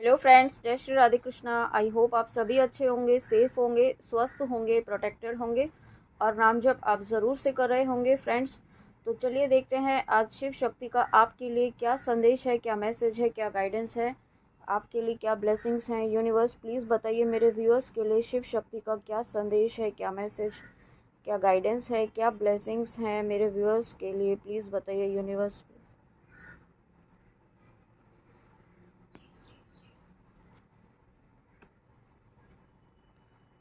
Hello friends, जय Shri Radhe Krishna. I hope आप सभी अच्छे होंगे, सेफ होंगे, स्वस्थ होंगे, प्रोटेक्टेड होंगे और नाम जप आप ज़रूर से कर रहे होंगे फ्रेंड्स। तो चलिए देखते हैं आज शिव शक्ति का आपके लिए क्या संदेश है, क्या मैसेज है, क्या गाइडेंस है, आपके लिए क्या ब्लेसिंग्स हैं। यूनिवर्स प्लीज़ बताइए मेरे व्यूअर्स के लिए शिव शक्ति का क्या संदेश है, क्या मैसेज, क्या गाइडेंस है, क्या ब्लेसिंग्स हैं मेरे व्यूअर्स के लिए। प्लीज़ बताइए universe.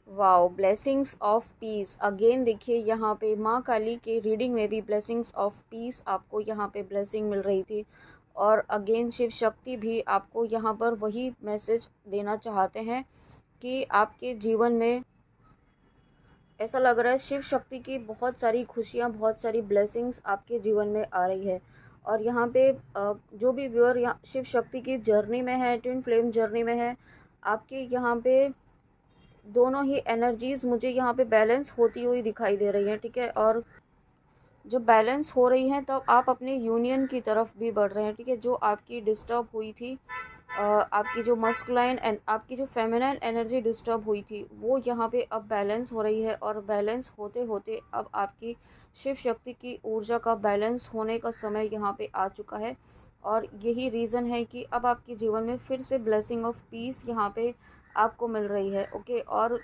Wow, blessings of peace again. देखिए यहाँ पे माँ काली के रीडिंग में भी ब्लेसिंग्स ऑफ पीस आपको यहाँ पे ब्लेसिंग मिल रही थी। और अगेन शिव शक्ति भी आपको यहाँ पर वही मैसेज देना चाहते हैं कि आपके जीवन में ऐसा लग रहा है शिव शक्ति की बहुत सारी खुशियाँ, बहुत सारी ब्लेसिंग्स आपके जीवन में आ रही है। और यहाँ पे जो भी व्यूअर यहाँ शिव शक्ति की जर्नी में है, ट्विन फ्लेम जर्नी में है, आपके यहाँ पे दोनों ही एनर्जीज़ मुझे यहाँ पे बैलेंस होती हुई दिखाई दे रही हैं, ठीक है। और जब बैलेंस हो रही हैं तब आप अपने यूनियन की तरफ भी बढ़ रहे हैं, ठीक है। जो आपकी डिस्टर्ब हुई थी, आपकी जो मस्कुलाइन एंड आपकी जो फेमिनाइन एनर्जी डिस्टर्ब हुई थी, वो यहाँ पे अब बैलेंस हो रही है। और बैलेंस होते होते अब आपकी शिव शक्ति की ऊर्जा का बैलेंस होने का समय यहाँ पे आ चुका है। और यही रीज़न है कि अब आपके जीवन में फिर से ब्लेसिंग ऑफ पीस यहाँ पे आपको मिल रही है, ओके। और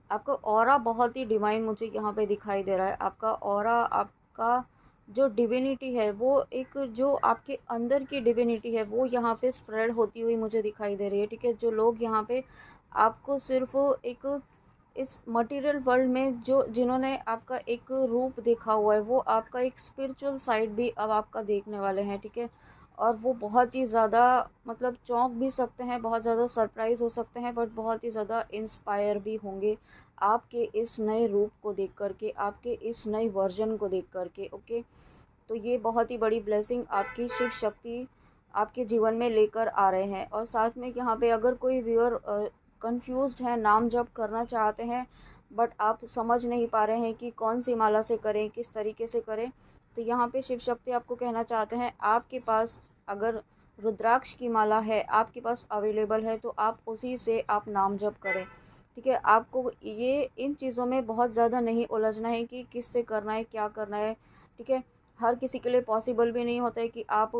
आपका ऑरा बहुत ही डिवाइन मुझे यहाँ पे दिखाई दे रहा है। आपका ऑरा, आपका जो डिविनिटी है, वो एक जो आपके अंदर की डिविनिटी है, वो यहाँ पे स्प्रेड होती हुई मुझे दिखाई दे रही है, ठीक है। जो लोग यहाँ पे आपको सिर्फ एक इस मटेरियल वर्ल्ड में जो जिन्होंने आपका एक रूप देखा हुआ है, वो आपका एक स्पिरिचुअल साइड भी अब आपका देखने वाले हैं, ठीक है। और वो बहुत ही ज़्यादा मतलब चौंक भी सकते हैं, बहुत ज़्यादा सरप्राइज़ हो सकते हैं, बट बहुत ही ज़्यादा इंस्पायर भी होंगे आपके इस नए रूप को देख कर के, आपके इस नए वर्जन को देख कर के, ओके। तो ये बहुत ही बड़ी ब्लेसिंग आपकी शिव शक्ति आपके जीवन में लेकर आ रहे हैं। और साथ में यहाँ पे अगर कोई व्यूअर कंफ्यूज्ड है, नाम जप करना चाहते हैं बट आप समझ नहीं पा रहे हैं कि कौन सी माला से करें, किस तरीके से करें, तो यहाँ पे शिव शक्ति आपको कहना चाहते हैं, आपके पास अगर रुद्राक्ष की माला है आपके पास अवेलेबल है, तो आप उसी से आप नाम जप करें, ठीक है। आपको ये इन चीज़ों में बहुत ज़्यादा नहीं उलझना है कि किससे करना है, क्या करना है, ठीक है। हर किसी के लिए पॉसिबल भी नहीं होता है कि आप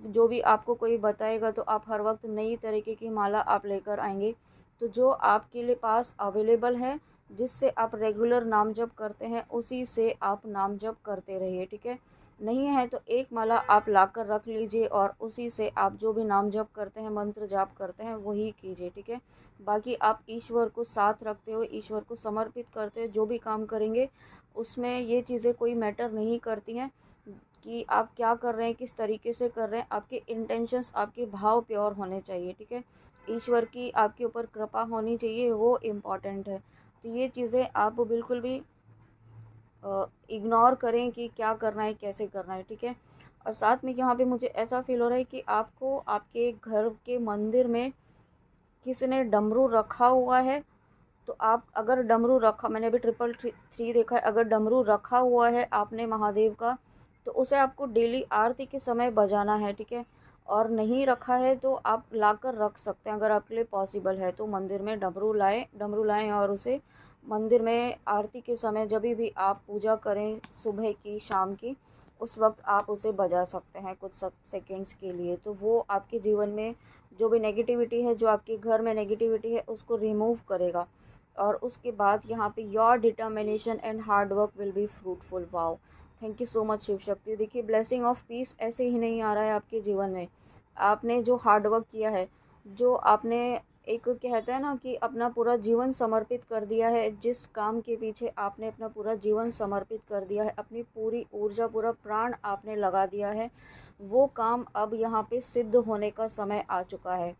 जो भी आपको कोई बताएगा तो आप हर वक्त नई तरीके की माला आप लेकर आएंगे। तो जो आपके लिए पास अवेलेबल है, जिससे आप रेगुलर नाम जप करते हैं, उसी से आप नाम जप करते रहिए, ठीक है। नहीं है तो एक माला आप लाकर रख लीजिए और उसी से आप जो भी नाम जप करते हैं, मंत्र जाप करते हैं, वही कीजिए, ठीक है। बाकी आप ईश्वर को साथ रखते हुए, ईश्वर को समर्पित करते हुए जो भी काम करेंगे, उसमें ये चीज़ें कोई मैटर नहीं करती हैं कि आप क्या कर रहे हैं, किस तरीके से कर रहे हैं। आपके इंटेंशंस, आपके भाव प्योर होने चाहिए, ठीक है। ईश्वर की आपके ऊपर कृपा होनी चाहिए, वो इम्पॉर्टेंट है। तो ये चीज़ें आप बिल्कुल भी इग्नोर करें कि क्या करना है, कैसे करना है, ठीक है। और साथ में यहाँ पे मुझे ऐसा फील हो रहा है कि आपको आपके घर के मंदिर में किसी ने डमरू रखा हुआ है। तो आप अगर डमरू रखा, मैंने अभी ट्रिपल थ्री देखा है, अगर डमरू रखा हुआ है आपने महादेव का, तो उसे आपको डेली आरती के समय बजाना है, ठीक है। और नहीं रखा है तो आप लाकर रख सकते हैं, अगर आपके लिए पॉसिबल है तो मंदिर में डमरू लाएं और उसे मंदिर में आरती के समय जब भी आप पूजा करें, सुबह की, शाम की, उस वक्त आप उसे बजा सकते हैं कुछ सेकंड्स के लिए। तो वो आपके जीवन में जो भी नेगेटिविटी है, जो आपके घर में नेगेटिविटी है, उसको रिमूव करेगा। और उसके बाद यहाँ पे your determination and hard work will be fruitful. Wow, thank you so much Shiv Shakti. देखिए ब्लेसिंग ऑफ पीस ऐसे ही नहीं आ रहा है आपके जीवन में। आपने जो हार्ड वर्क किया है, जो आपने एक कहता है ना कि अपना पूरा जीवन समर्पित कर दिया है, जिस काम के पीछे आपने अपना पूरा जीवन समर्पित कर दिया है, अपनी पूरी ऊर्जा, पूरा प्राण आपने लगा दिया है, वो काम अब यहाँ पे सिद्ध होने का समय आ चुका है।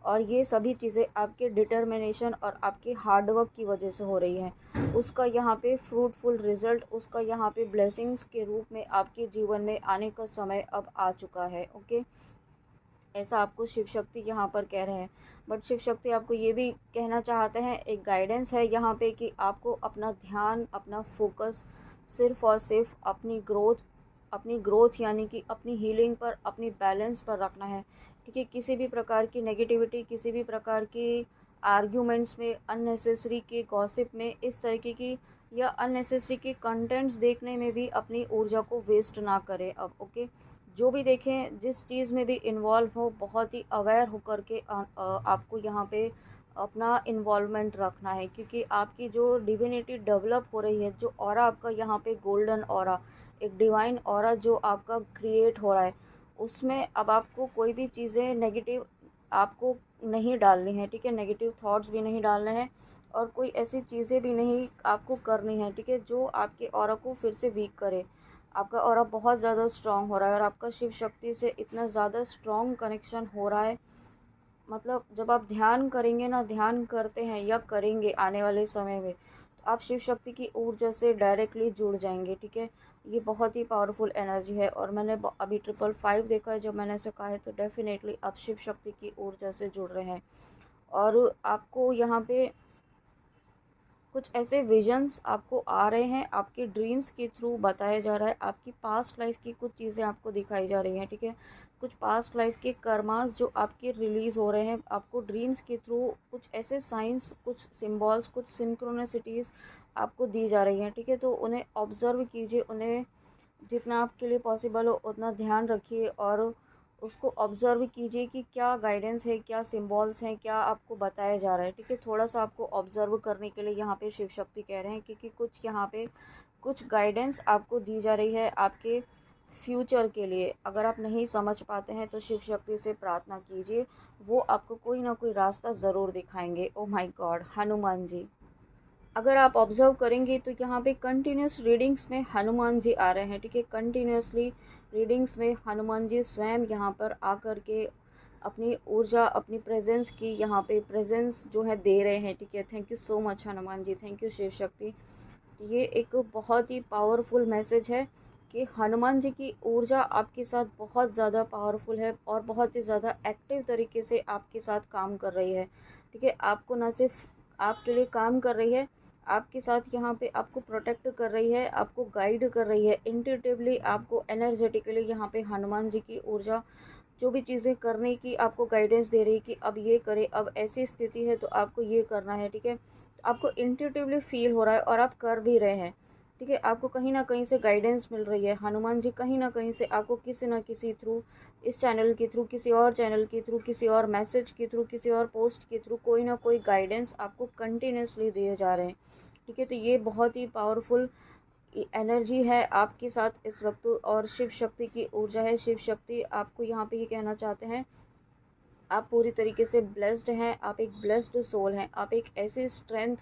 और ये सभी चीज़ें आपके डिटर्मिनेशन और आपके हार्ड वर्क की वजह से हो रही हैं। उसका यहाँ पे फ्रूटफुल रिज़ल्ट, उसका यहाँ पे ब्लेसिंग्स के रूप में आपके जीवन में आने का समय अब आ चुका है, ओके। ऐसा आपको शिव शक्ति यहाँ पर कह रहे हैं। बट शिव शक्ति आपको ये भी कहना चाहते हैं, एक गाइडेंस है यहाँ पे कि आपको अपना ध्यान, अपना फोकस सिर्फ़ और सिर्फ अपनी ग्रोथ यानी कि अपनी हीलिंग पर, अपनी बैलेंस पर रखना है। ठीक है। किसी भी प्रकार की नेगेटिविटी, किसी भी प्रकार की आर्ग्यूमेंट्स में, अननेसेसरी के गॉसिप में, इस तरीके की या अननेसेसरी के कंटेंट्स देखने में भी अपनी ऊर्जा को वेस्ट ना करें अब, ओके। जो भी देखें, जिस चीज़ में भी इन्वॉल्व हो, बहुत ही अवेयर होकर के आपको यहाँ पे अपना इन्वॉल्वमेंट रखना है, क्योंकि आपकी जो डिविनिटी डेवलप हो रही है, जो ऑरा आपका यहाँ पे गोल्डन ऑरा, एक डिवाइन ऑरा जो आपका क्रिएट हो रहा है, उसमें अब आपको कोई भी चीज़ें नेगेटिव आपको नहीं डालनी है, ठीक है। नेगेटिव थॉट्स भी नहीं डालने हैं और कोई ऐसी चीज़ें भी नहीं आपको करनी है, ठीक है, जो आपके ऑरा को फिर से वीक करे। आपका ऑरा बहुत ज़्यादा स्ट्रांग हो रहा है और आपका शिव शक्ति से इतना ज़्यादा स्ट्रांग कनेक्शन हो रहा है। मतलब जब आप ध्यान करेंगे ना, ध्यान करते हैं या करेंगे आने वाले समय में, तो आप शिव शक्ति की ऊर्जा से डायरेक्टली जुड़ जाएंगे, ठीक है। ये बहुत ही पावरफुल एनर्जी है और मैंने अभी 555 देखा है, जब मैंने ऐसे कहा है, तो डेफिनेटली आप शिव शक्ति की ऊर्जा से जुड़ रहे हैं। और आपको यहाँ पे कुछ ऐसे विजन्स आपको आ रहे हैं, आपके ड्रीम्स के थ्रू बताया जा रहा है, आपकी पास्ट लाइफ की कुछ चीज़ें आपको दिखाई जा रही हैं, ठीक है। कुछ पास्ट लाइफ के कर्मास जो आपके रिलीज़ हो रहे हैं, आपको ड्रीम्स के थ्रू कुछ ऐसे साइंस, कुछ सिम्बॉल्स, कुछ सिंक्रोनिसिटीज़ आपको दी जा रही हैं, ठीक है। तो उन्हें ऑब्ज़र्व कीजिए, उन्हें जितना आपके लिए पॉसिबल हो उतना ध्यान रखिए और उसको ऑब्ज़र्व कीजिए कि क्या गाइडेंस है, क्या सिंबल्स हैं, क्या आपको बताया जा रहा है, ठीक है। थोड़ा-सा आपको ऑब्ज़र्व करने के लिए यहाँ पे शिव शक्ति कह रहे हैं, क्योंकि कुछ यहाँ पे कुछ गाइडेंस आपको दी जा रही है आपके फ्यूचर के लिए। अगर आप नहीं समझ पाते हैं तो शिव शक्ति से प्रार्थना कीजिए, वो आपको कोई ना कोई रास्ता ज़रूर दिखाएंगे। Oh my God, Hanuman ji. अगर आप ऑब्ज़र्व करेंगे तो यहाँ पे कंटिन्यूस रीडिंग्स में हनुमान जी आ रहे हैं, ठीक है। कंटिन्यूसली रीडिंग्स में हनुमान जी स्वयं यहाँ पर आकर के अपनी ऊर्जा, अपनी प्रेजेंस की यहाँ पे प्रेजेंस जो है दे रहे हैं, ठीक है। Thank you so much Hanuman ji, thank you Shiv Shakti. ये एक बहुत ही पावरफुल मैसेज है कि हनुमान जी की ऊर्जा आपके साथ बहुत ज़्यादा पावरफुल है और बहुत ही ज़्यादा एक्टिव तरीके से आपके साथ काम कर रही है, ठीक है। आपको ना सिर्फ आपके लिए काम कर रही है, आपके साथ यहाँ पे आपको प्रोटेक्ट कर रही है, आपको गाइड कर रही है, इंट्यूटिवली आपको एनर्जेटिकली यहाँ पे हनुमान जी की ऊर्जा जो भी चीज़ें करने की आपको गाइडेंस दे रही है कि अब ये करें, अब ऐसी स्थिति है तो आपको ये करना है, ठीक है। तो आपको इंट्यूटिवली फील हो रहा है और आप कर भी रहे हैं, ठीक है। आपको कहीं ना कहीं से गाइडेंस मिल रही है, हनुमान जी कहीं ना कहीं से आपको किसी ना किसी थ्रू, इस चैनल के थ्रू, किसी और चैनल के थ्रू, किसी और मैसेज के थ्रू, किसी और पोस्ट के थ्रू कोई ना कोई गाइडेंस आपको कंटिन्यूसली दिए जा रहे हैं, ठीक है। तो ये बहुत ही पावरफुल एनर्जी है आपके साथ इस वक्त और शिव शक्ति की ऊर्जा है। शिव शक्ति आपको यहाँ पे ये कहना चाहते हैं, आप पूरी तरीके से ब्लेस्ड हैं, आप एक ब्लेस्ड सोल हैं, आप एक ऐसी स्ट्रेंथ,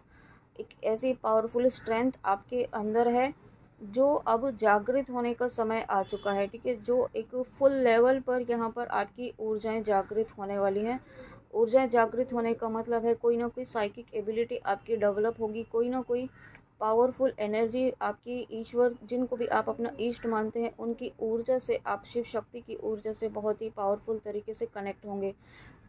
एक ऐसी पावरफुल स्ट्रेंथ आपके अंदर है जो अब जागृत होने का समय आ चुका है, ठीक है। जो एक फुल लेवल पर यहाँ पर आपकी ऊर्जाएं जागृत होने वाली हैं। ऊर्जाएं जागृत होने का मतलब है कोई ना कोई साइकिक एबिलिटी आपकी डेवलप होगी, कोई ना कोई पावरफुल एनर्जी आपकी, ईश्वर जिनको भी आप अपना इष्ट मानते हैं, उनकी ऊर्जा से, आप शिव शक्ति की ऊर्जा से बहुत ही पावरफुल तरीके से कनेक्ट होंगे,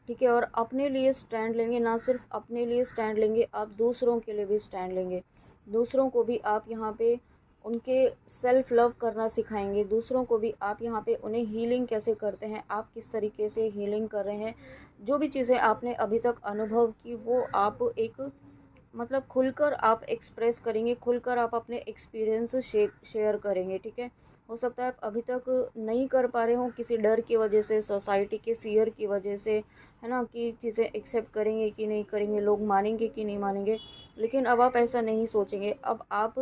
ठीक है। और अपने लिए स्टैंड लेंगे, ना सिर्फ अपने लिए स्टैंड लेंगे, आप दूसरों के लिए भी स्टैंड लेंगे। दूसरों को भी आप यहाँ पे उनके सेल्फ लव करना सिखाएंगे, दूसरों को भी आप यहाँ पे उन्हें हीलिंग कैसे करते हैं, आप किस तरीके से हीलिंग कर रहे हैं, जो भी चीज़ें आपने अभी तक अनुभव की वो आप एक मतलब खुलकर आप एक्सप्रेस करेंगे, खुलकर आप अपने एक्सपीरियंस शेयर करेंगे, ठीक है। हो सकता है आप अभी तक नहीं कर पा रहे हो किसी डर की वजह से, सोसाइटी के फियर की वजह से, है ना, कि चीज़ें एक्सेप्ट करेंगे कि नहीं करेंगे, लोग मानेंगे कि नहीं मानेंगे। लेकिन अब आप ऐसा नहीं सोचेंगे, अब आप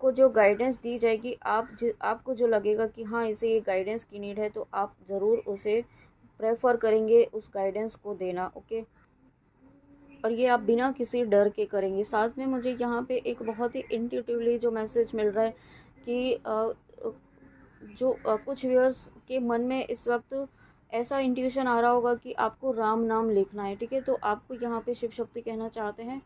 को जो गाइडेंस दी जाएगी, आपको जो लगेगा कि हाँ इसे ये गाइडेंस की नीड है, तो आप ज़रूर उसे प्रेफर करेंगे उस गाइडेंस को देना, ओके। और ये आप बिना किसी डर के करेंगे। साथ में मुझे यहाँ पे एक बहुत ही इंट्यूटिवली जो मैसेज मिल रहा है कि जो कुछ व्यूअर्स के मन में इस वक्त ऐसा इंट्यूशन आ रहा होगा कि आपको राम नाम लिखना है, ठीक है। तो आपको यहाँ पे शिव शक्ति कहना चाहते हैं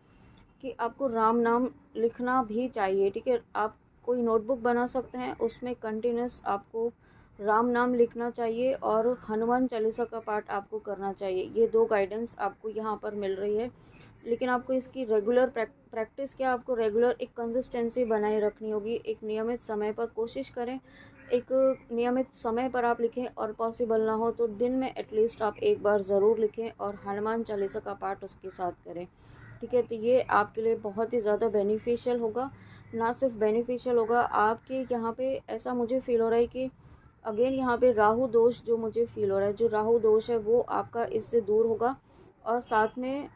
कि आपको राम नाम लिखना भी चाहिए, ठीक है। आप कोई नोटबुक बना सकते हैं, उसमें कंटिन्यूस आपको राम नाम लिखना चाहिए और हनुमान चालीसा का पाठ आपको करना चाहिए। ये दो गाइडेंस आपको यहाँ पर मिल रही है, लेकिन आपको इसकी रेगुलर प्रैक्टिस क्या, आपको रेगुलर एक कंसिस्टेंसी बनाए रखनी होगी, एक नियमित समय पर कोशिश करें एक नियमित समय पर आप लिखें, और पॉसिबल ना हो तो दिन में एटलीस्ट आप एक बार ज़रूर लिखें और हनुमान चालीसा का पाठ उसके साथ करें। ठीक है, तो ये आपके लिए बहुत ही ज़्यादा बेनिफिशियल होगा। ना सिर्फ बेनिफिशियल होगा, आपके यहाँ पे ऐसा मुझे फ़ील हो रहा है कि अगेन यहाँ पे राहु दोष जो मुझे फ़ील हो रहा है, जो राहु दोष है वो आपका इससे दूर होगा। और साथ में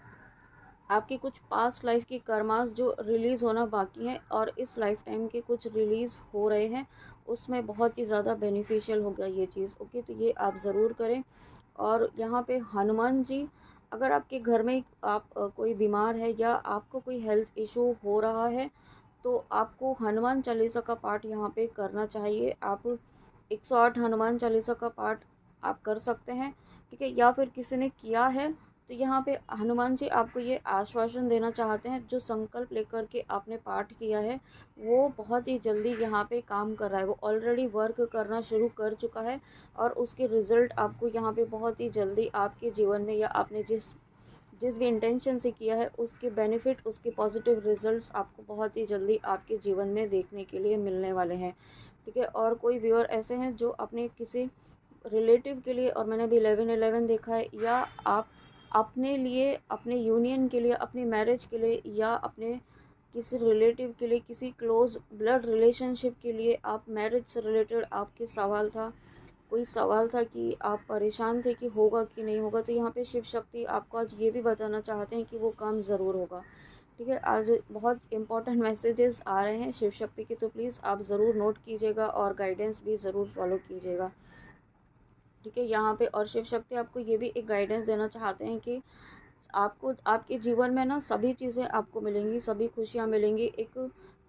आपकी कुछ पास्ट लाइफ की कर्मास जो रिलीज़ होना बाकी हैं और इस लाइफ टाइम के कुछ रिलीज़ हो रहे हैं, उसमें बहुत ही ज़्यादा बेनिफिशियल होगा ये चीज़। ओके, तो ये आप ज़रूर करें। और यहाँ पे हनुमान जी, अगर आपके घर में आप कोई बीमार है या आपको कोई हेल्थ इशू हो रहा है, तो आपको हनुमान चालीसा का पाठ यहाँ पे करना चाहिए। आप 108 हनुमान चालीसा का पाठ आप कर सकते हैं। ठीक है, या फिर किसी ने किया है तो यहाँ पे हनुमान जी आपको ये आश्वासन देना चाहते हैं, जो संकल्प लेकर के आपने पाठ किया है वो बहुत ही जल्दी यहाँ पे काम कर रहा है, वो ऑलरेडी वर्क करना शुरू कर चुका है। और उसके रिज़ल्ट आपको यहाँ पे बहुत ही जल्दी आपके जीवन में, या आपने जिस जिस भी इंटेंशन से किया है उसके बेनिफिट, उसके पॉजिटिव रिजल्ट्स आपको बहुत ही जल्दी आपके जीवन में देखने के लिए मिलने वाले हैं। ठीक है, और कोई व्यूअर ऐसे हैं जो अपने किसी रिलेटिव के लिए, और मैंने भी 11-11 देखा है, या आप अपने लिए, अपने यूनियन के लिए, अपनी मैरिज के लिए, या अपने किसी रिलेटिव के लिए, किसी क्लोज ब्लड रिलेशनशिप के लिए, आप मैरिज से रिलेटेड आपके सवाल था, कोई सवाल था कि आप परेशान थे कि होगा कि नहीं होगा, तो यहाँ पे शिव शक्ति आपको आज ये भी बताना चाहते हैं कि वो काम ज़रूर होगा। ठीक है, आज बहुत इंपॉर्टेंट मैसेजेस आ रहे हैं शिव शक्ति के, तो प्लीज़ आप ज़रूर नोट कीजिएगा और गाइडेंस भी ज़रूर फॉलो कीजिएगा। ठीक है, यहाँ पे और शिव शक्ति आपको ये भी एक गाइडेंस देना चाहते हैं कि आपको आपके जीवन में ना सभी चीज़ें आपको मिलेंगी, सभी खुशियाँ मिलेंगी, एक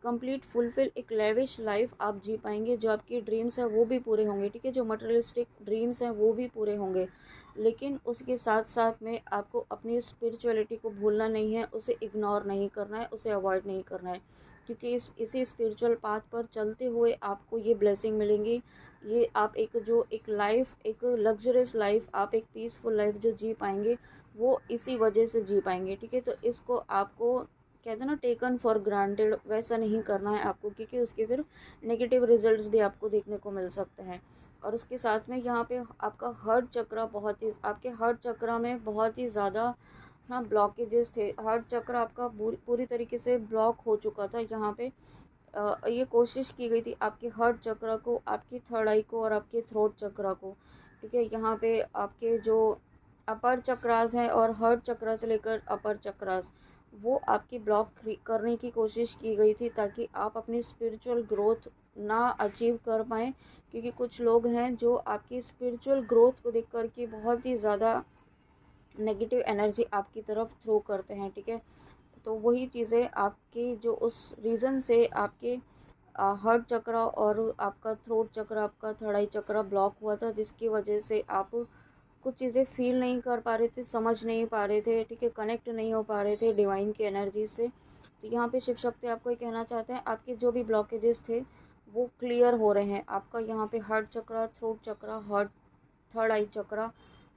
कंप्लीट फुलफिल, एक लेविश लाइफ आप जी पाएंगे। जो आपके ड्रीम्स हैं वो भी पूरे होंगे। ठीक है, जो मटेरियलिस्टिक ड्रीम्स हैं वो भी पूरे होंगे, लेकिन उसके साथ साथ में आपको अपनी स्पिरिचुअलिटी को भूलना नहीं है, उसे इग्नोर नहीं करना है, उसे अवॉइड नहीं करना है, क्योंकि इसी स्पिरिचुअल पाथ पर चलते हुए आपको ये ब्लेसिंग मिलेंगी। ये आप एक लाइफ, एक लग्जरियस लाइफ, आप एक पीसफुल लाइफ जो जी पाएंगे, वो इसी वजह से जी पाएंगे। ठीक है, तो इसको आपको कहते हैं ना टेकन फॉर ग्रांटेड, वैसा नहीं करना है आपको, क्योंकि उसके फिर नेगेटिव रिजल्ट्स भी आपको देखने को मिल सकते हैं। और उसके साथ में यहाँ पे आपका हार्ट चक्र बहुत ही, आपके हार्ट चक्र में बहुत ही ज़्यादा ना ब्लॉकेजेस थे। हार्ट चक्र आपका पूरी तरीके से ब्लॉक हो चुका था। यहाँ पे ये कोशिश की गई थी आपके हार्ट चक्र को, आपकी थर्ड आई को और आपके थ्रोट चक्र को। ठीक है, यहाँ पे आपके जो अपर चक्रास हैं और हार्ट चक्र से लेकर अपर चक्रास, वो आपकी ब्लॉक करने की कोशिश की गई थी, ताकि आप अपनी स्पिरिचुअल ग्रोथ ना अचीव कर पाएँ। क्योंकि कुछ लोग हैं जो आपकी स्पिरिचुअल ग्रोथ को देख कर के बहुत ही ज़्यादा नेगेटिव एनर्जी आपकी तरफ थ्रो करते हैं। ठीक है, तो वही चीज़ें आपकी जो उस रीज़न से आपके हार्ट चक्र और आपका थ्रोट चक्र, आपका थर्ड आई चक्र ब्लॉक हुआ था, जिसकी वजह से आप कुछ चीज़ें फील नहीं कर पा रहे थे, समझ नहीं पा रहे थे। ठीक है, कनेक्ट नहीं हो पा रहे थे डिवाइन की एनर्जी से। तो यहाँ पे शिव शक्ति आपको ये कहना चाहते हैं, आपके जो भी ब्लॉकेजेस थे वो क्लियर हो रहे हैं। आपका यहाँ पे हार्ट चक्र, थ्रोट चक्र, हार्ट, थर्ड आई चक्र,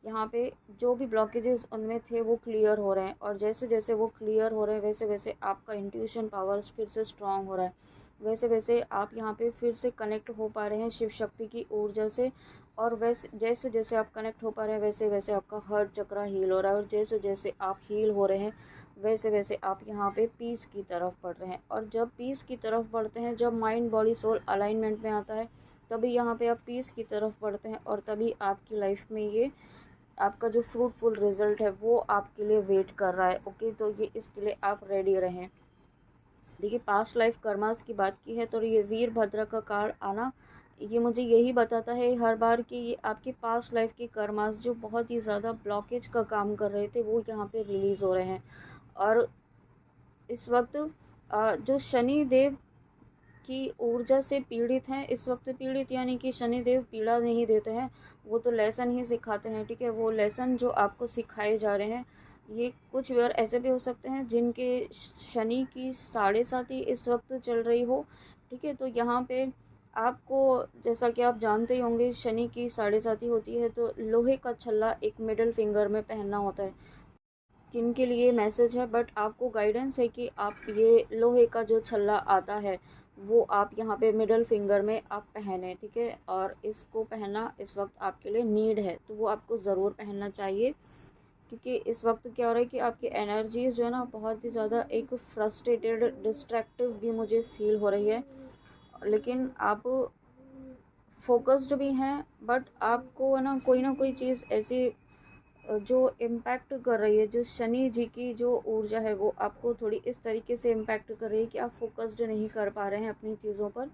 यहाँ पे जो भी ब्लॉकेजेस उनमें थे वो क्लियर हो रहे हैं। और जैसे जैसे वो क्लियर हो रहे हैं, वैसे वैसे आपका इंट्यूशन पावर्स फिर से स्ट्रांग हो रहा है, वैसे वैसे आप यहाँ पे फिर से कनेक्ट हो पा रहे हैं शिव शक्ति की ऊर्जा से। और वैसे जैसे जैसे आप कनेक्ट हो पा रहे हैं, वैसे वैसे आपका हार्ट चक्र हील हो रहा है। और जैसे जैसे आप हील हो रहे हैं, वैसे वैसे आप यहाँ पे पीस की तरफ बढ़ रहे हैं। और जब पीस की तरफ बढ़ते हैं, जब माइंड बॉडी सोल अलाइनमेंट में आता है, तभी यहाँ पे आप पीस की तरफ बढ़ते हैं, और तभी आपकी लाइफ में ये आपका जो फ्रूटफुल रिजल्ट है वो आपके लिए वेट कर रहा है। ओके, तो ये इसके लिए आप रेडी रहें। देखिए, पास्ट लाइफ कर्मास की बात की है तो ये वीरभद्र का कार्ड आना, ये मुझे यही बताता है हर बार कि ये आपके पास्ट लाइफ के कर्मास जो बहुत ही ज़्यादा ब्लॉकेज का काम कर रहे थे, वो यहाँ पे रिलीज़ हो रहे हैं। और इस वक्त जो शनि देव की ऊर्जा से पीड़ित हैं, इस वक्त पीड़ित यानी कि शनिदेव पीड़ा नहीं देते हैं, वो तो लेसन ही सिखाते हैं। ठीक है, वो लेसन जो आपको सिखाए जा रहे हैं, ये कुछ व्यूअर ऐसे भी हो सकते हैं जिनके शनि की 7.5 इस वक्त चल रही हो। ठीक है, तो यहाँ पे आपको, जैसा कि आप जानते ही होंगे, शनि की 7.5 होती है तो लोहे का छल्ला एक मिडिल फिंगर में पहनना होता है। किन के लिए मैसेज है, बट आपको गाइडेंस है कि आप ये लोहे का जो छल्ला आता है वो आप यहाँ पे मिडल फिंगर में आप पहने, ठीक है। और इसको पहनना इस वक्त आपके लिए नीड है, तो वो आपको ज़रूर पहनना चाहिए, क्योंकि इस वक्त क्या हो रहा है कि आपकी एनर्जीज़ जो है ना बहुत ही ज़्यादा एक फ्रस्ट्रेटेड, डिस्ट्रैक्टिव भी मुझे फील हो रही है। लेकिन आप फोकस्ड भी हैं, बट आपको है ना कोई चीज़ ऐसी जो इम्पैक्ट कर रही है, जो शनि जी की जो ऊर्जा है वो आपको थोड़ी इस तरीके से इम्पैक्ट कर रही है कि आप फोकस्ड नहीं कर पा रहे हैं अपनी चीज़ों पर।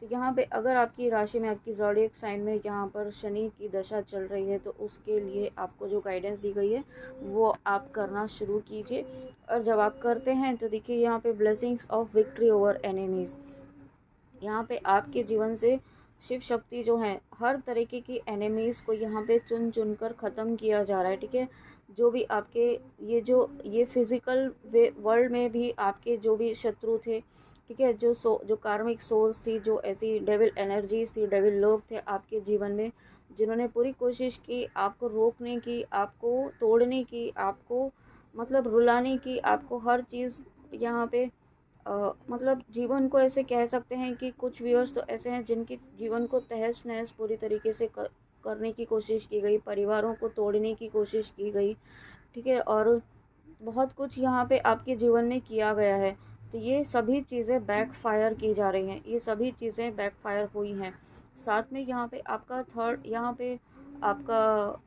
तो यहाँ पे अगर आपकी राशि में, आपकी ज़ोडिएक साइन में यहाँ पर शनि की दशा चल रही है, तो उसके लिए आपको जो गाइडेंस दी गई है वो आप करना शुरू कीजिए। और जब आप करते हैं तो देखिए यहाँ पे blessings of victory over enemies, यहाँ पे आपके जीवन से शिव शक्ति जो है हर तरीके की एनिमीज़ को यहाँ पे चुन चुन कर ख़त्म किया जा रहा है, ठीक है। जो भी आपके ये फिज़िकल वे वर्ल्ड में भी आपके जो भी शत्रु थे, ठीक है, जो कार्मिक सोल्स थी, जो ऐसी डेविल एनर्जीज थी, डेविल लोग थे आपके जीवन में, जिन्होंने पूरी कोशिश की आपको रोकने की, आपको तोड़ने की, आपको मतलब रुलाने की, आपको हर चीज़ यहाँ पे मतलब जीवन को ऐसे कह सकते हैं कि कुछ व्यूअर्स तो ऐसे हैं जिनके जीवन को तहस नहस पूरी तरीके से करने की कोशिश की गई, परिवारों को तोड़ने की कोशिश की गई, ठीक है। और बहुत कुछ यहाँ पे आपके जीवन में किया गया है। तो ये सभी चीज़ें बैकफायर की जा रही हैं, ये सभी चीज़ें बैकफायर हुई हैं। साथ में यहाँ पे आपका थर्ड, यहाँ पे आपका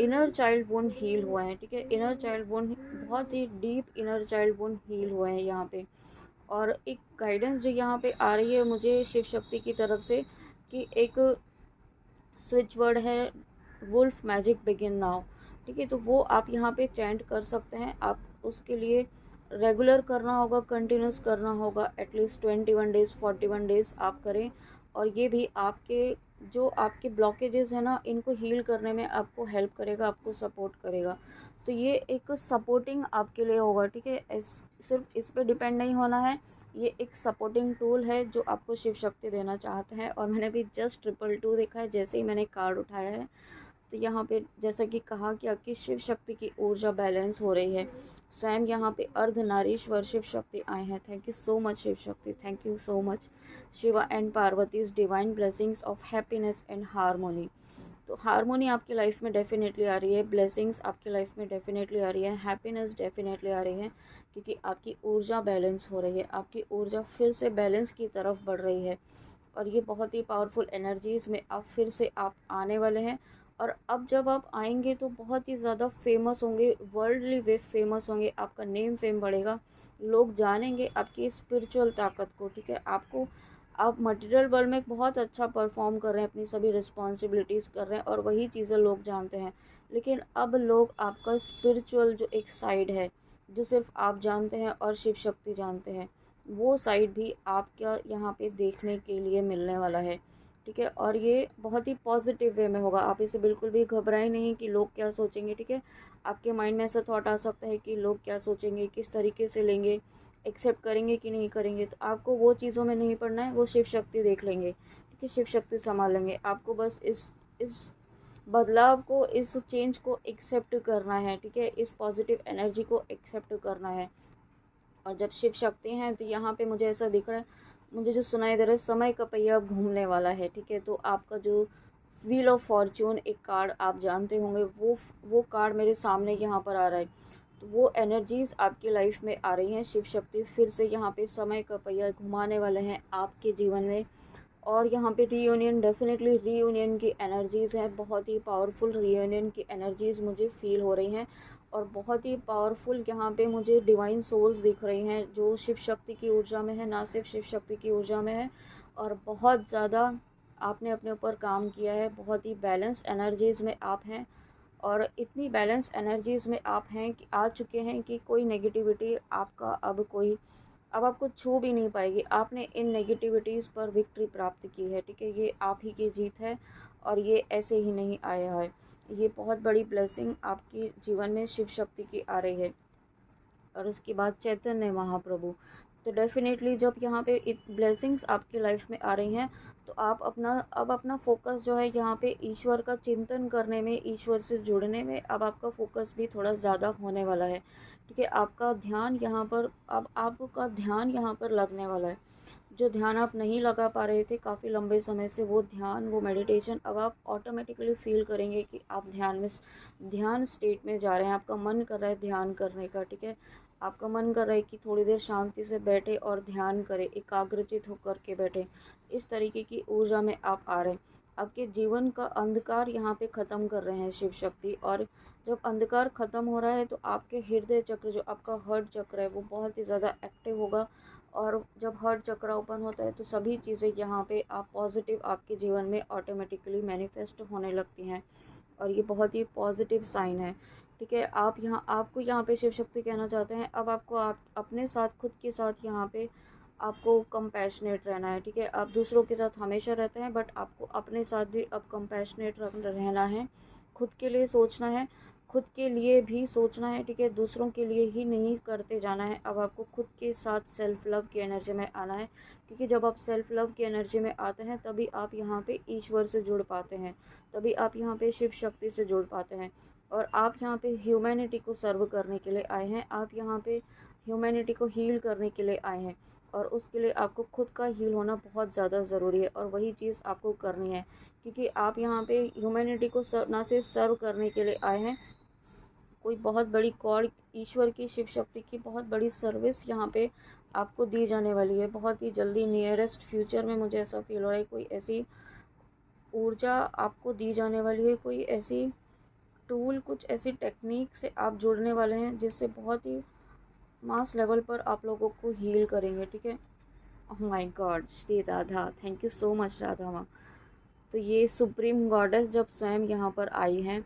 इनर चाइल्ड वुंड हील हुआ है, ठीक है। इनर चाइल्ड वुंड बहुत ही deep inner child wound heal हुए हैं यहाँ पे। और एक गाइडेंस जो यहाँ पे आ रही है मुझे शिव शक्ति की तरफ से, कि एक स्विच वर्ड है वुल्फ मैजिक बिगिन नाउ, ठीक है। तो वो आप यहाँ पे चैंट कर सकते हैं। आप उसके लिए रेगुलर करना होगा, कंटिन्यूस करना होगा, एटलीस्ट 21 डेज़ 41 डेज़ आप करें। और ये भी आपके जो आपके ब्लॉकेजेस हैं ना, इनको हील करने में आपको हेल्प करेगा, आपको सपोर्ट करेगा। तो ये एक सपोर्टिंग आपके लिए होगा, ठीक है। सिर्फ इस पे डिपेंड नहीं होना है, ये एक सपोर्टिंग टूल है जो आपको शिव शक्ति देना चाहते हैं। और मैंने भी जस्ट 222 देखा है जैसे ही मैंने कार्ड उठाया है। तो यहाँ पे जैसा कि कहा कि आपकी शिव शक्ति की ऊर्जा बैलेंस हो रही है। स्वयं यहाँ पे अर्धनारीश्वर शिव शक्ति आए हैं। Thank you so much Shiv Shakti, thank you so much. Shiva and Parvati's divine blessings of happiness and harmony. तो हारमोनी आपकी लाइफ में डेफिनेटली आ रही है, ब्लेसिंग्स आपकी लाइफ में डेफिनेटली आ रही है, हैप्पीनेस डेफिनेटली आ रही है, क्योंकि आपकी ऊर्जा बैलेंस हो रही है, आपकी ऊर्जा फिर से बैलेंस की तरफ बढ़ रही है। और ये बहुत ही पावरफुल एनर्जीज़ में आप फिर से आप आने वाले हैं। और अब जब आप आएंगे तो बहुत ही ज़्यादा फेमस होंगे, वर्ल्डली वे फेमस होंगे, आपका नेम फेम बढ़ेगा, लोग जानेंगे आपकी स्पिरिचुअल ताकत को, ठीक है। आप मटेरियल वर्ल्ड में बहुत अच्छा परफॉर्म कर रहे हैं, अपनी सभी रिस्पॉन्सिबिलिटीज़ कर रहे हैं और वही चीज़ें लोग जानते हैं। लेकिन अब लोग आपका स्पिरिचुअल जो एक साइड है, जो सिर्फ आप जानते हैं और शिव शक्ति जानते हैं, वो साइड भी आपका यहाँ पे देखने के लिए मिलने वाला है, ठीक है। और ये बहुत ही पॉजिटिव वे में होगा, आप इसे बिल्कुल भी घबराएं नहीं कि लोग क्या सोचेंगे, ठीक है। आपके माइंड में ऐसा थॉट आ सकता है कि लोग क्या सोचेंगे, किस तरीके से लेंगे, एक्सेप्ट करेंगे कि नहीं करेंगे। तो आपको वो चीज़ों में नहीं पड़ना है, वो शिव शक्ति देख लेंगे, ठीक है, शिव शक्ति संभाल लेंगे। आपको बस इस बदलाव को, इस चेंज को एक्सेप्ट करना है, ठीक है, इस पॉजिटिव एनर्जी को एक्सेप्ट करना है। और जब शिव शक्ति हैं तो यहाँ पे मुझे ऐसा दिख रहा है, मुझे जो सुनाई दे रहा है, समय का पहिया अब घूमने वाला है, ठीक है। तो आपका जो व्हील ऑफ फॉर्च्यून एक कार्ड आप जानते होंगे, वो कार्ड मेरे सामने यहाँ पर आ रहा है। तो वो एनर्जीज़ आपकी लाइफ में आ रही हैं, शिव शक्ति फिर से यहाँ पे समय का पहिया घुमाने वाले हैं आपके जीवन में। और यहाँ पे रीयूनियन, डेफिनेटली रीयूनियन की एनर्जीज़ हैं, बहुत ही पावरफुल रीयूनियन की एनर्जीज़ मुझे फील हो रही हैं। और बहुत ही पावरफुल यहाँ पे मुझे डिवाइन सोल्स दिख रही हैं, जो शिव शक्ति की ऊर्जा में है, ना सिर्फ शिव शक्ति की ऊर्जा में है। और बहुत ज़्यादा आपने अपने ऊपर काम किया है, बहुत ही बैलेंस एनर्जीज़ में आप हैं। और इतनी बैलेंस एनर्जीज़ में आप हैं कि आ चुके हैं कि कोई नेगेटिविटी आपका अब आपको छू भी नहीं पाएगी। आपने इन नेगेटिविटीज़ पर विक्ट्री प्राप्त की है, ठीक है। ये आप ही की जीत है और ये ऐसे ही नहीं आया है, ये बहुत बड़ी ब्लेसिंग आपके जीवन में शिव शक्ति की आ रही है। और उसके बाद चैतन्य महाप्रभु। तो डेफिनेटली जब यहाँ पे ब्लेसिंग्स आपकी लाइफ में आ रही हैं, तो आप अपना फोकस जो है यहाँ पे ईश्वर का चिंतन करने में, ईश्वर से जुड़ने में अब आपका फोकस भी थोड़ा ज़्यादा होने वाला है, ठीक है। आपका ध्यान यहाँ पर, अब आपका ध्यान यहाँ पर लगने वाला है। जो ध्यान आप नहीं लगा पा रहे थे काफ़ी लंबे समय से, वो ध्यान, वो मेडिटेशन अब आप ऑटोमेटिकली फील करेंगे कि आप ध्यान स्टेट में जा रहे हैं। आपका मन कर रहा है ध्यान करने का, ठीक है। आपका मन कर रहा है कि थोड़ी देर शांति से बैठे और ध्यान करें, एकाग्रचित होकर के बैठे। इस तरीके की ऊर्जा में आप आ रहे हैं। आपके जीवन का अंधकार यहाँ पे ख़त्म कर रहे हैं शिव शक्ति। और जब अंधकार ख़त्म हो रहा है तो आपके हृदय चक्र, जो आपका हार्ट चक्र है, वो बहुत ही ज़्यादा एक्टिव होगा। और जब हार्ट चक्र ओपन होता है तो सभी चीज़ें यहाँ पे आप पॉजिटिव आपके जीवन में ऑटोमेटिकली मैनिफेस्ट होने लगती हैं। और ये बहुत ही पॉजिटिव साइन है, ठीक है। आपको यहाँ पे शिव शक्ति कहना चाहते हैं। अब आपको आप अपने साथ, खुद के साथ यहाँ पे आपको कंपैशनेट रहना है, ठीक है। आप दूसरों के साथ हमेशा रहते हैं, बट आपको अपने साथ भी अब कंपैशनेट रहना है। खुद के लिए सोचना है, खुद के लिए भी सोचना है, ठीक है। दूसरों के लिए ही नहीं करते जाना है। अब आपको खुद के साथ सेल्फ लव की एनर्जी में आना है, क्योंकि जब आप सेल्फ लव की एनर्जी में आते हैं तभी आप यहाँ पे ईश्वर से जुड़ पाते हैं, तभी आप यहाँ पे शिव शक्ति से जुड़ पाते हैं। और आप यहाँ पे ह्यूमैनिटी को सर्व करने के लिए आए हैं, आप यहाँ पे ह्यूमैनिटी को हील करने के लिए आए हैं। और उसके लिए आपको खुद का हील होना बहुत ज़्यादा ज़रूरी है, और वही चीज़ आपको करनी है। क्योंकि आप यहाँ पे ह्यूमैनिटी को ना सिर्फ सर्व करने के लिए आए हैं, कोई बहुत बड़ी कॉल, ईश्वर की, शिव शक्ति की बहुत बड़ी सर्विस यहाँ पे आपको दी जाने वाली है बहुत ही जल्दी। नियरेस्ट फ्यूचर में मुझे ऐसा फील हो रहा है, कोई ऐसी ऊर्जा आपको दी जाने वाली है, कोई ऐसी टूल, कुछ ऐसी टेक्निक से आप जुड़ने वाले हैं जिससे बहुत ही मास लेवल पर आप लोगों को हील करेंगे, ठीक है। Oh my God, Shri Radha, thank you so much Radha माँ। तो ये सुप्रीम गॉडेस जब स्वयं यहाँ पर आई हैं,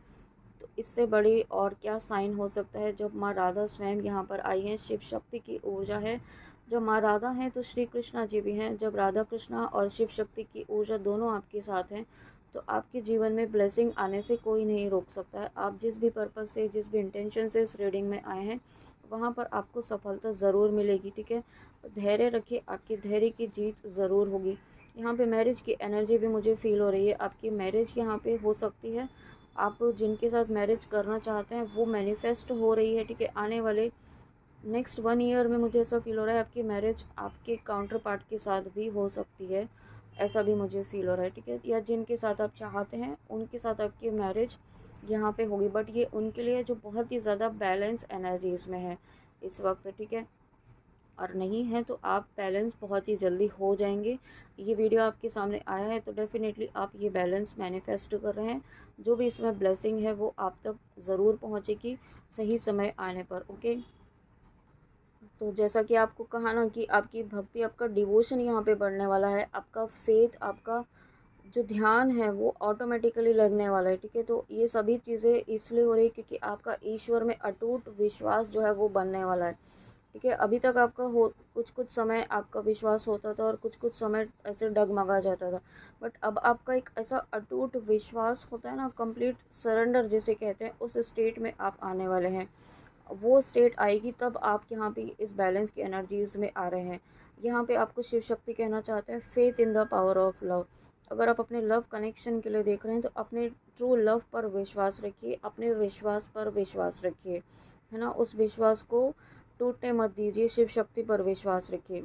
तो इससे बड़ी और क्या साइन हो सकता है। जब माँ राधा स्वयं यहाँ पर आई हैं, शिव शक्ति की ऊर्जा है। जब माँ राधा हैं तो श्री कृष्णा जी भी हैं। जब राधा कृष्णा और शिव शक्ति की ऊर्जा दोनों आपके साथ हैं, तो आपके जीवन में ब्लेसिंग आने से कोई नहीं रोक सकता है। आप जिस भी पर्पज़ से, जिस भी इंटेंशन से इस रीडिंग में आए हैं, वहाँ पर आपको सफलता ज़रूर मिलेगी, ठीक है। धैर्य रखिए, आपके धैर्य की जीत ज़रूर होगी। यहाँ पे मैरिज की एनर्जी भी मुझे फील हो रही है, आपकी मैरिज यहाँ पे हो सकती है। आप जिनके साथ मैरिज करना चाहते हैं वो मैनिफेस्ट हो रही है, ठीक है। आने वाले नेक्स्ट 1 ईयर में मुझे ऐसा फील हो रहा है आपकी मैरिज आपके काउंटर पार्ट के साथ भी हो सकती है, ऐसा भी मुझे फील हो रहा है, ठीक है। या जिनके साथ आप चाहते हैं उनके साथ आपकी मैरिज यहाँ पे होगी, बट ये उनके लिए जो बहुत ही ज़्यादा बैलेंस एनर्जी इसमें है इस वक्त, ठीक है। और नहीं है तो आप बैलेंस बहुत ही जल्दी हो जाएंगे। ये वीडियो आपके सामने आया है तो डेफिनेटली आप ये बैलेंस मैनिफेस्ट कर रहे हैं। जो भी इसमें ब्लेसिंग है वो आप तक ज़रूर पहुँचेगी सही समय आने पर, ओके। तो जैसा कि आपको कहा ना कि आपकी भक्ति, आपका डिवोशन यहाँ पे बढ़ने वाला है, आपका फेथ, आपका जो ध्यान है वो ऑटोमेटिकली लगने वाला है, ठीक है। तो ये सभी चीज़ें इसलिए हो रही है क्योंकि आपका ईश्वर में अटूट विश्वास जो है वो बनने वाला है, ठीक है। अभी तक आपका कुछ कुछ समय आपका विश्वास होता था और कुछ कुछ समय ऐसे डगमगा जाता था, बट अब आपका एक ऐसा अटूट विश्वास होता है ना, कंप्लीट सरेंडर जिसे कहते हैं, उस स्टेट में आप आने वाले हैं। वो स्टेट आएगी तब आप यहाँ पे इस बैलेंस की एनर्जीज में आ रहे हैं। यहाँ पे आपको शिव शक्ति कहना चाहते हैं, faith in the power of love. अगर आप अपने लव कनेक्शन के लिए देख रहे हैं तो अपने ट्रू लव पर विश्वास रखिए, अपने विश्वास पर विश्वास रखिए, है ना। उस विश्वास को टूटने मत दीजिए, शिव शक्ति पर विश्वास रखिए।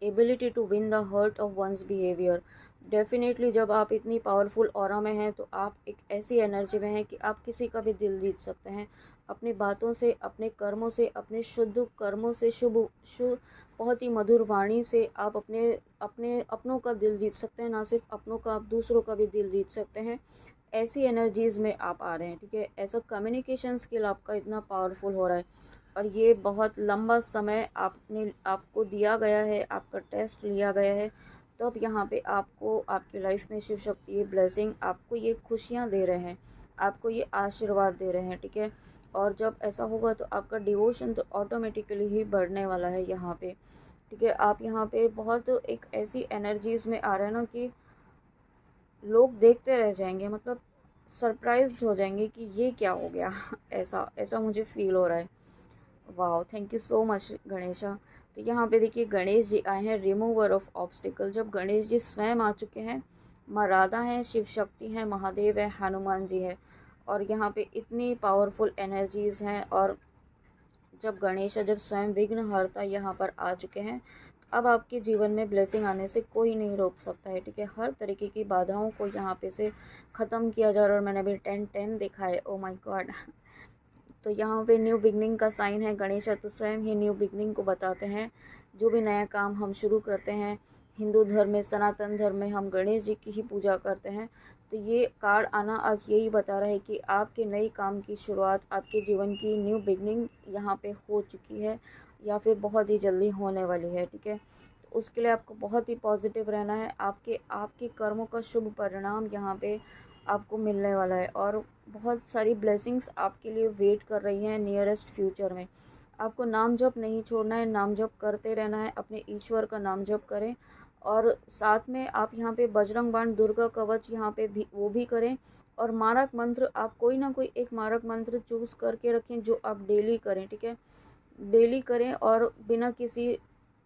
Ability to win the heart of one's behaviour, definitely जब आप इतनी पावरफुल ऑरा में हैं तो आप एक ऐसी एनर्जी में हैं कि आप किसी का भी दिल जीत सकते हैं अपनी बातों से, अपने कर्मों से, अपने शुद्ध कर्मों से, शुभ बहुत ही मधुर वाणी से आप अपनों का दिल जीत सकते हैं। ना सिर्फ अपनों का, आप दूसरों का भी दिल जीत सकते हैं। ऐसी एनर्जीज़ में आप आ रहे हैं, ठीक है। ऐसा कम्युनिकेशन स्किल आपका इतना पावरफुल हो रहा है, और ये बहुत लंबा समय आपको दिया गया है, आपका टेस्ट लिया गया है, तब यहाँ पे आपको आपकी लाइफ में शिव शक्ति ये ब्लेसिंग, आपको ये खुशियाँ दे रहे हैं, आपको ये आशीर्वाद दे रहे हैं, ठीक है। और जब ऐसा होगा तो आपका डिवोशन तो ऑटोमेटिकली ही बढ़ने वाला है यहाँ पे, ठीक है। आप यहाँ पे बहुत एक ऐसी एनर्जीज़ में आ रहे हैं ना कि लोग देखते रह जाएंगे, मतलब सरप्राइज्ड हो जाएंगे कि ये क्या हो गया ऐसा ऐसा मुझे फील हो रहा है। वाह, thank you so much Ganesha. तो यहाँ पे देखिए गणेश जी आए हैं, रिमूवर ऑफ ऑब्स्टिकल। जब गणेश जी स्वयं आ चुके हैं, माँ राधा हैं, शिव शक्ति हैं, महादेव है, हनुमान जी है, और यहाँ पे इतनी पावरफुल एनर्जीज़ हैं। और जब स्वयं विघ्नहर्ता यहाँ पर आ चुके हैं, तो अब आपके जीवन में ब्लेसिंग आने से कोई नहीं रोक सकता है, ठीक है। हर तरीके की बाधाओं को यहाँ पे से ख़त्म किया जा रहा है और मैंने अभी 10-10 देखा है, ओ माय गॉड। तो यहाँ पे न्यू बिगनिंग का साइन है गणेश है, तो स्वयं ही न्यू बिगनिंग को बताते हैं। जो भी नया काम हम शुरू करते हैं, हिंदू धर्म में, सनातन धर्म में हम गणेश जी की ही पूजा करते हैं। तो ये कार्ड आना आज यही बता रहा है कि आपके नए काम की शुरुआत, आपके जीवन की न्यू बिगनिंग यहाँ पे हो चुकी है या फिर बहुत ही जल्दी होने वाली है, ठीक है। तो उसके लिए आपको बहुत ही पॉजिटिव रहना है। आपके कर्मों का शुभ परिणाम यहाँ पे आपको मिलने वाला है और बहुत सारी ब्लेसिंग्स आपके लिए वेट कर रही हैं नियरेस्ट फ्यूचर में। आपको नाम जप नहीं छोड़ना है, नाम जप करते रहना है, अपने ईश्वर का नाम जप करें और साथ में आप यहाँ पे बजरंग बाण, दुर्गा कवच यहाँ पे भी वो भी करें। और मारक मंत्र, आप कोई ना कोई एक मारक मंत्र चूज़ करके रखें जो आप डेली करें, ठीक है। डेली करें और बिना किसी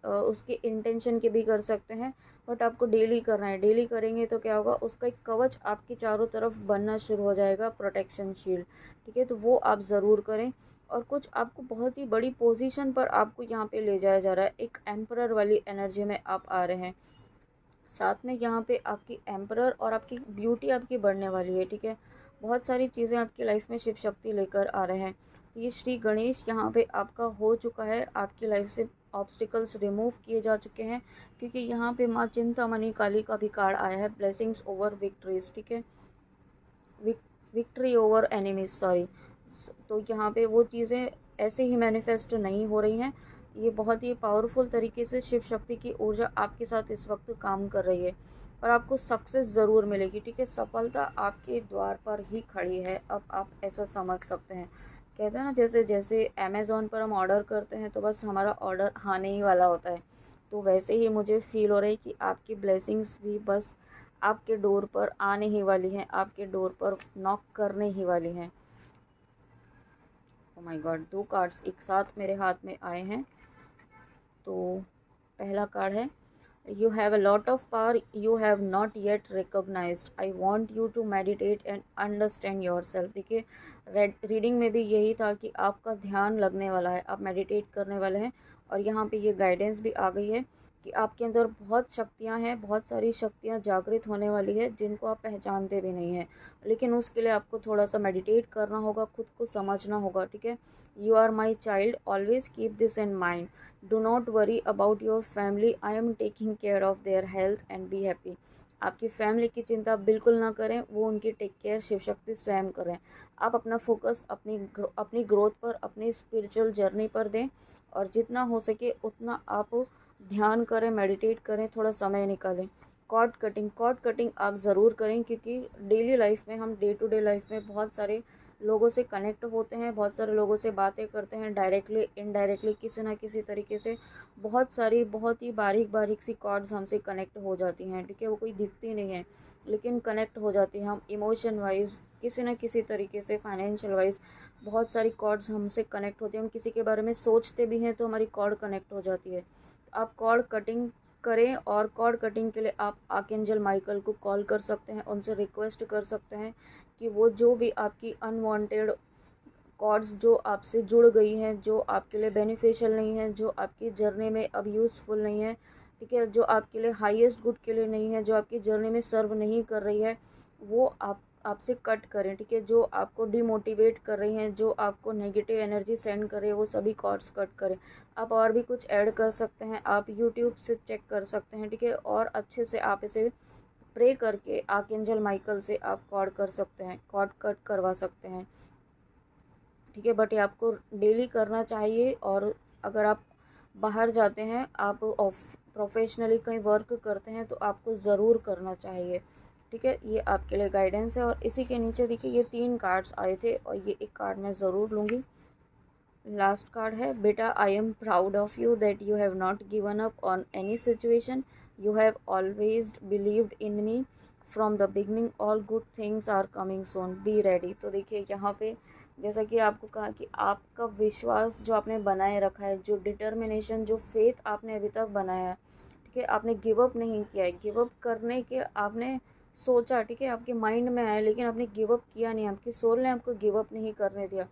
उसके इंटेंशन के भी कर सकते हैं, बट आपको डेली करना है। डेली करेंगे तो क्या होगा, उसका एक कवच आपके चारों तरफ बनना शुरू हो जाएगा, प्रोटेक्शन शील्ड, ठीक है। तो वो आप ज़रूर करें। और कुछ आपको बहुत ही बड़ी पोजीशन पर आपको यहाँ पे ले जाया जा रहा है, एक एम्परर वाली एनर्जी में आप आ रहे हैं। साथ में यहाँ पे आपकी एम्परर और आपकी ब्यूटी आपकी बढ़ने वाली है, ठीक है। बहुत सारी चीज़ें आपकी लाइफ में शिव शक्ति लेकर आ रहे हैं। तो ये श्री गणेश यहाँ पे आपका हो चुका है, आपकी लाइफ से ऑब्स्टिकल्स रिमूव किए जा चुके हैं, क्योंकि यहाँ पे माँ चिंतामणि काली का भी कार्ड आया है, ब्लेसिंग्स ओवर विक्ट्रीज, ठीक है। Victory over enemies, sorry. तो यहाँ पे वो चीज़ें ऐसे ही मैनिफेस्ट नहीं हो रही हैं। ये बहुत ही पावरफुल तरीके से शिव शक्ति की ऊर्जा आपके साथ इस वक्त काम कर रही है और आपको सक्सेस ज़रूर मिलेगी, ठीक है। सफलता आपके द्वार पर ही खड़ी है, अब आप ऐसा समझ सकते हैं। कहते हैं ना, जैसे जैसे अमेज़ॉन पर हम ऑर्डर करते हैं तो बस हमारा ऑर्डर आने ही वाला होता है, तो वैसे ही मुझे फील हो रहा है कि आपकी ब्लेसिंग्स भी बस आपके डोर पर आने ही वाली हैं, आपके डोर पर नॉक करने ही वाली हैं। ओ माय गॉड, 2 कार्ड्स एक साथ मेरे हाथ में आए हैं। तो पहला कार्ड है, you have a lot of power you have not yet recognized, I want you to meditate and understand your सेल्फ। देखिए, रीडिंग में भी यही था कि आपका ध्यान लगने वाला है, आप मेडिटेट करने वाले हैं। और यहाँ पे ये गाइडेंस भी आ गई है कि आपके अंदर बहुत शक्तियाँ हैं, बहुत सारी शक्तियाँ जागृत होने वाली है जिनको आप पहचानते भी नहीं हैं। लेकिन उसके लिए आपको थोड़ा सा मेडिटेट करना होगा, खुद को समझना होगा, ठीक है। You are my child, always keep this in mind, do not worry about your family, I am taking care of their health and be happy. आपकी फैमिली की चिंता बिल्कुल ना करें, वो उनकी टेक केयर शिव शक्ति स्वयं करें। आप अपना फोकस अपनी ग्रोथ पर, अपनी स्पिरिचुअल जर्नी पर दें और जितना हो सके उतना आप ध्यान करें, मेडिटेट करें, थोड़ा समय निकालें। कॉर्ड कटिंग आप ज़रूर करें, क्योंकि डेली लाइफ में, हम डे टू डे लाइफ में बहुत सारे लोगों से कनेक्ट होते हैं, बहुत सारे लोगों से बातें करते हैं, डायरेक्टली इनडायरेक्टली किसी ना किसी तरीके से। बहुत ही बारीक बारीक सी कॉर्ड्स हमसे कनेक्ट हो जाती हैं, ठीक है। वो कोई दिखती नहीं है लेकिन कनेक्ट हो जाती हैं। हम इमोशन वाइज किसी न किसी तरीके से, फाइनेंशियल वाइज बहुत सारी कॉर्ड्स हमसे कनेक्ट होती हैं। हम किसी के बारे में सोचते भी हैं तो हमारी कॉर्ड कनेक्ट हो जाती है। आप कॉर्ड कटिंग करें और कॉर्ड कटिंग के लिए आप आर्कएंजल माइकल को कॉल कर सकते हैं, उनसे रिक्वेस्ट कर सकते हैं कि वो जो भी आपकी अनवांटेड कॉर्ड्स जो आपसे जुड़ गई हैं, जो आपके लिए बेनिफिशियल नहीं है, जो आपकी जर्नी में अब यूज़फुल नहीं है, ठीक है, जो आपके लिए हाईएस्ट गुड के लिए नहीं है, जो आपकी जर्नी में सर्व नहीं कर रही है, वो आपसे कट करें, ठीक है। जो आपको डिमोटिवेट कर रही हैं, जो आपको नेगेटिव एनर्जी सेंड कर रही है, वो सभी कॉर्ड्स कट करें। आप और भी कुछ ऐड कर सकते हैं, आप यूट्यूब से चेक कर सकते हैं, ठीक है। और अच्छे से आप इसे प्रे करके आर्कएंजल माइकल से आप कॉर्ड कर सकते हैं, कॉर्ड कट करवा सकते हैं, ठीक है। बट ये आपको डेली करना चाहिए। और अगर आप बाहर जाते हैं, आप प्रोफेशनली कहीं वर्क करते हैं, तो आपको ज़रूर करना चाहिए, ठीक है। ये आपके लिए गाइडेंस है। और इसी के नीचे देखिए, ये 3 कार्ड्स आए थे और ये एक कार्ड मैं ज़रूर लूँगी। लास्ट कार्ड है, बेटा I am proud of you that you have not given up on any situation, you have always believed in me from the beginning, all good things are coming soon, be ready. तो देखिए, यहाँ पे जैसा कि आपको कहा कि आपका विश्वास जो आपने बनाए रखा है, जो डिटर्मिनेशन, जो फेथ आपने अभी तक बनाया है, ठीक है, आपने गिव अप नहीं किया है। गिव अप करने के आपने सोचा, ठीक है, आपके माइंड में आया, लेकिन आपने गिव अप किया नहीं, आपकी सोल ने आपको गिव अप नहीं करने दिया,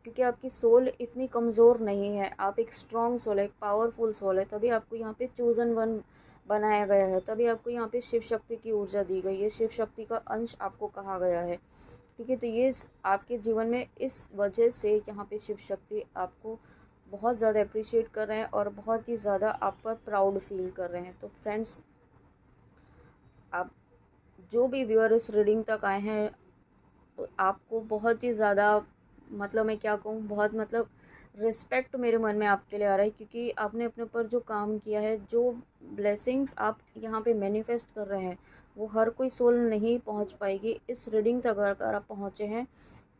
क्योंकि आपकी सोल इतनी कमज़ोर नहीं है, आप एक स्ट्रॉन्ग सोल है, एक पावरफुल सोल है, तभी आपको यहाँ पे चूज़न वन बनाया गया है, तभी आपको यहाँ पे शिव शक्ति की ऊर्जा दी गई है, शिव शक्ति का अंश आपको कहा गया है। ठीक है, तो ये आपके जीवन में इस वजह से यहाँ पे शिव शक्ति आपको बहुत ज़्यादा अप्रिशिएट कर रहे हैं और बहुत ही ज़्यादा आप पर प्राउड फील कर रहे हैं। तो फ्रेंड्स, आप जो भी व्यूअर इस रीडिंग तक आए हैं, तो आपको बहुत ही ज़्यादा, मतलब मैं क्या कहूँ, बहुत मतलब रिस्पेक्ट मेरे मन में आपके लिए आ रहा है, क्योंकि आपने अपने ऊपर जो काम किया है, जो ब्लेसिंग्स आप यहाँ पे मैनिफेस्ट कर रहे हैं, वो हर कोई सोल नहीं पहुँच पाएगी। इस रीडिंग तक अगर आप पहुँचे हैं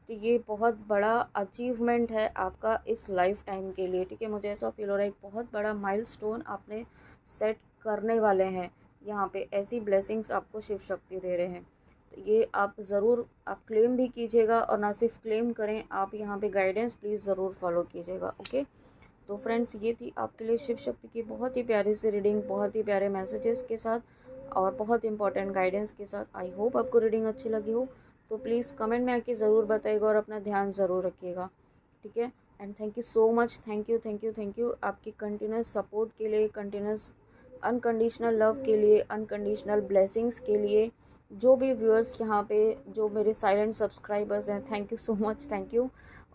तो ये बहुत बड़ा अचीवमेंट है आपका इस लाइफ टाइम के लिए। ठीक है, मुझे ऐसा फील हो रहा है एक बहुत बड़ा माइलस्टोन आपने सेट करने वाले हैं। यहाँ पे ऐसी ब्लेसिंग्स आपको शिव शक्ति दे रहे हैं, तो ये आप ज़रूर आप क्लेम भी कीजिएगा, और ना सिर्फ क्लेम करें, आप यहाँ पे गाइडेंस प्लीज़ ज़रूर फॉलो कीजिएगा। ओके, तो फ्रेंड्स, ये थी आपके लिए शिव शक्ति की बहुत ही प्यारी सी रीडिंग, बहुत ही प्यारे मैसेजेस के साथ और बहुत इंपॉर्टेंट गाइडेंस के साथ। आई होप आपको रीडिंग अच्छी लगी हो, तो प्लीज़ कमेंट में आके ज़रूर बताइएगा और अपना ध्यान ज़रूर रखिएगा। ठीक है, and thank you so much, thank you thank you thank you आपकी कंटिन्यूस सपोर्ट के लिए, कंटिन्यूस अनकंडीशनल लव के लिए, अनकंडीशनल ब्लेसिंग्स के लिए। जो भी व्यूअर्स यहाँ पे, जो मेरे साइलेंट सब्सक्राइबर्स हैं, thank you so much, thank you.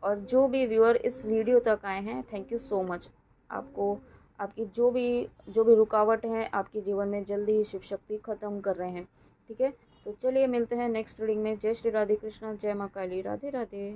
और जो भी व्यूअर इस वीडियो तक आए हैं, थैंक यू सो मच। आपको आपकी जो भी रुकावट है आपके जीवन में, जल्दी ही शिव शक्ति ख़त्म कर रहे हैं। ठीक है, तो चलिए मिलते हैं नेक्स्ट रीडिंग में। जय श्री राधे कृष्णा, जय माँ काली, राधे राधे।